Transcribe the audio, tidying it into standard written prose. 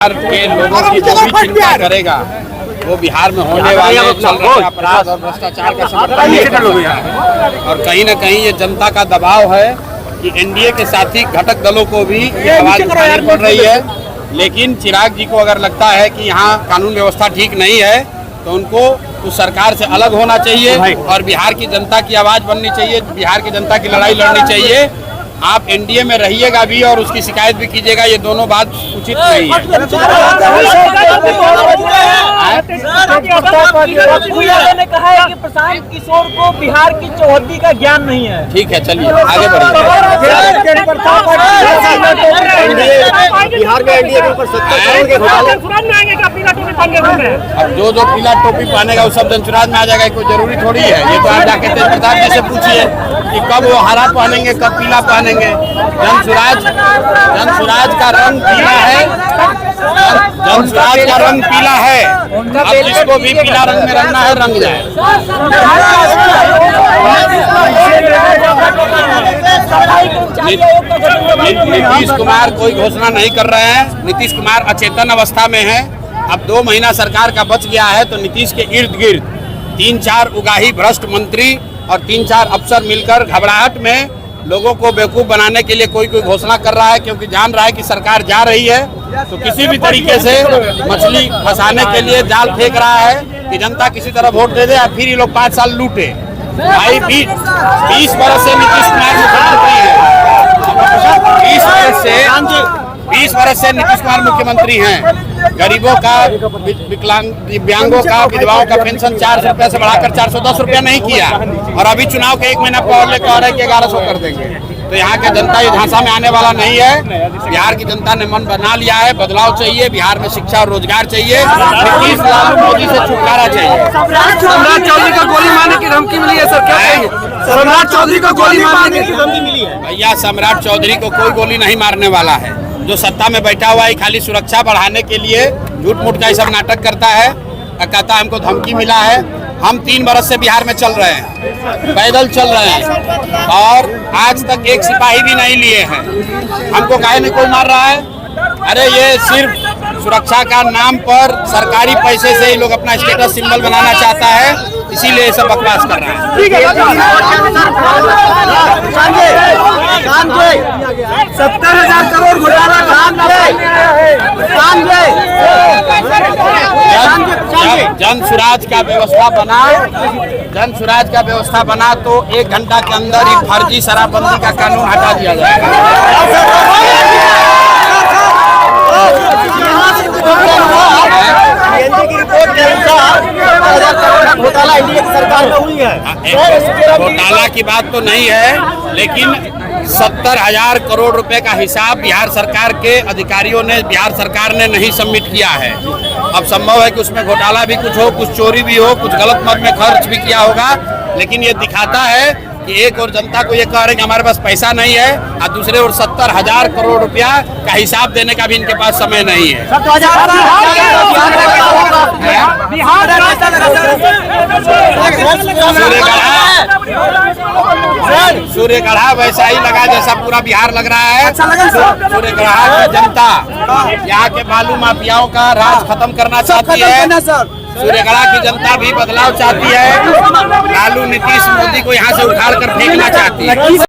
बिहार के लोगों की जो भी चिंता करेगा वो बिहार में होने वाले चल रहे अपराध और भ्रष्टाचार का समर्थन और कहीं न कहीं ये जनता का दबाव है कि एनडीए के साथी घटक दलों को भी ये आवाज उठानी पड़ रही है। लेकिन चिराग जी को अगर लगता है कि यहाँ कानून व्यवस्था ठीक नहीं है तो उनको उस सरकार से अलग होना चाहिए और बिहार की जनता की आवाज बननी चाहिए, बिहार की जनता की लड़ाई लड़नी चाहिए। आप एनडीए में रहिएगा भी और उसकी शिकायत भी कीजिएगा, ये दोनों बात उचित नहीं है। ने कहा है कि प्रशांत किशोर को बिहार की चौहद्दी का ज्ञान नहीं है। ठीक है, चलिए आगे बढ़िए। बिहार में एनडीए के ऊपर 70 करोड़ के घोटाले। अब जो पीला टोपी पहनेगा वो सब जनसुराज में आ जाएगा, कोई जरूरी थोड़ी है। ये तो आप जाके तेज प्रताप जी से पूछिए कि कब वो हरा पहनेंगे कब पीला पहनेंगे। जनसुराज का रंग पीला है, जनसुराज का रंग पीला है। अब जिसको भी पीला रंग में रंगना है रंग जाए। नीतीश कुमार कोई घोषणा नहीं कर रहे हैं। नीतीश कुमार अचेतन अवस्था में है। अब 2 महीना सरकार का बच गया है तो नीतीश के इर्द गिर्द 3-4 उगाही भ्रष्ट मंत्री और 3-4 अफसर मिलकर घबराहट में लोगों को बेवकूफ बनाने के लिए कोई घोषणा कर रहा है, क्योंकि जान रहा है कि सरकार जा रही है तो किसी भी तरीके से मछली फंसाने के लिए जाल फेंक रहा है कि जनता किसी तरह वोट दे दे और फिर ये लोग 5 साल लूटे। भाई 20 वर्ष से नीतीश कुमार मुख्यमंत्री है, 20 वर्ष से नीतीश कुमार मुख्यमंत्री हैं। गरीबों का, दिव्यांगों का, विधवाओं का पेंशन 400 रुपये से बढ़ाकर 410 रुपया नहीं किया और अभी चुनाव के 1 महीना पहले कह रहे कि 1100 कर देंगे। तो यहाँ के जनता ये झांसा में आने वाला नहीं है। बिहार की जनता ने मन बना लिया है, बदलाव चाहिए। बिहार में शिक्षा और रोजगार चाहिए। नीतीश मोदी से छुटकारा चाहिए। सम्राट चौधरी को गोली मारने की धमकी मिली है सर, क्या कहेंगे? सम्राट चौधरी को गोली मारने की धमकी मिली है। भैया सम्राट चौधरी को कोई गोली नहीं मारने वाला है। जो सत्ता में बैठा हुआ है खाली सुरक्षा बढ़ाने के लिए झूठ मूठ का सब नाटक करता है, कहता हमको धमकी मिला है। हम 3 बरस से बिहार में चल रहे हैं, पैदल चल रहे हैं और आज तक एक सिपाही भी नहीं लिए हैं। हमको काहे नहीं कोई मार रहा है? अरे ये सिर्फ सुरक्षा का नाम पर सरकारी पैसे से ही लोग अपना स्टेटस सिंबल बनाना चाहता है, इसीलिए ये सब बकवास कर रहा है। 70,000 करोड़ घोटाला जनसुराज का व्यवस्था बना तो 1 घंटा के अंदर ही फर्जी शराबबंदी का कानून हटा दिया जाएगा। घोटाला एनडीए की सरकार में हुई है। घोटाला की बात तो नहीं है, लेकिन 70,000 करोड़ रुपए का हिसाब बिहार सरकार के अधिकारियों ने, बिहार सरकार ने नहीं सबमिट किया है। अब संभव है कि उसमें घोटाला भी कुछ हो, कुछ चोरी भी हो, कुछ गलत मद में खर्च भी किया होगा, लेकिन ये दिखाता है कि एक और जनता को ये कह रहे हैं कि हमारे पास पैसा नहीं है और दूसरे ओर 70,000 करोड़ रुपया का हिसाब देने का भी इनके पास समय नहीं है। सूर्यगढ़ा वैसा ही लगा जैसा पूरा बिहार लग रहा है। सूर्यगढ़ा की जनता यहाँ के बालू माफियाओं का राज खत्म करना चाहती है। सूर्यगढ़ा की जनता भी बदलाव चाहती है। लालू नीतीश मोदी को यहाँ से उखाड़ कर फेंकना चाहती है।